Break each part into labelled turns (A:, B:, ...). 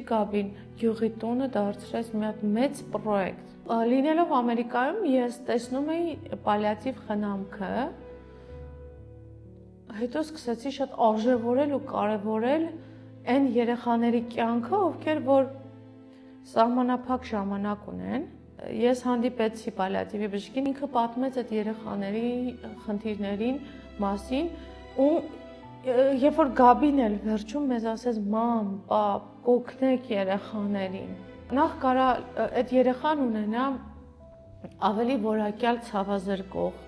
A: Գաբին յուղի տունը դարձրեց մի հատ մեծ պրոյեկտ։ Լինելով Ամերիկայում ես տեսնում էի պալիատիվ խնամքը, հետո սկսեցի շատ արժևորել ու կարևորել այն երեխաների կյանքը, ովքեր որ սահմանափակ ժամանակ ունեն։ Ես հանդիպեցի պալիատիվի բժշկին, ինքը պատմեց այդ երեխաների խնդիրներին մասին ու երբ որ Գաբին էլ վերջում մեզ ասեց մամ, պապ, կօգնեք երեխաներին։ Նախ կարա այդ երեխան ունենա ավելի որակյալ ցավազրկող։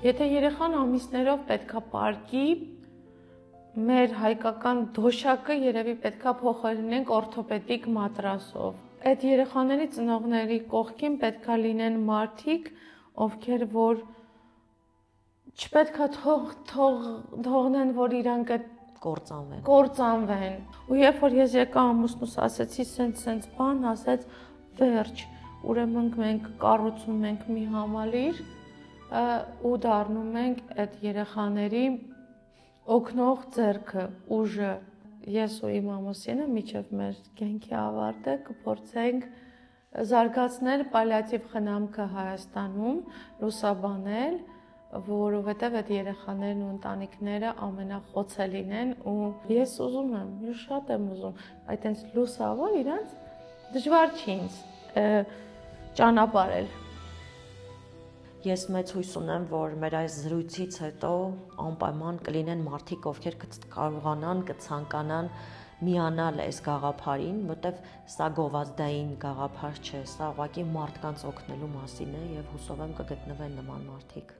A: Եթե երեխան ամիսներով պետքա պարկի, մեր հայկական դոշակը երևի պետքա փոխարինենք օրթոպեդիկ մատրասով։ Այդ երեխաների ծնողների կողքին պետքա լինեն մարդիկ, ովքեր որ չպետքա թողնեն, որ իրանք այդ կործանվեն։ Ու երբ որ ես եկա ամուսնուս ասեցի սենց բան, ասեց վերջ, ուրեմն մենք կառուցում ենք մի համալիր ու դառնում ենք այդ երեխաների օգնող ձեռքը, ուժը։ Ես ու իմ ամուսինը մինչև մեր կյանքի ավարտը կփորձենք զարգացնել պալիատիվ խնամքը Հայաստանում, լուսաբանել, որովհետև այդ երեխաներն ու ընտանիքները ամենախոցը լինեն ու ես ուզում եմ, ես շատ եմ ուզում, այտենց լուսավոր իրանց դժվար չի ինձ ճանապարհել։
B: Ես մեծ հույս ունեմ, որ մեր այս զրույցից հետո անպայման կլինեն մարդիկ, ովքեր կարողանան, կցանկանան միանալ այս գաղափարին, որտեվ սա գովազդային գաղափար չէ, սա ուղղակի մարդկանց օգնելու մասին է եւ հուսով եմ կգտնվեն նման մարդիկ։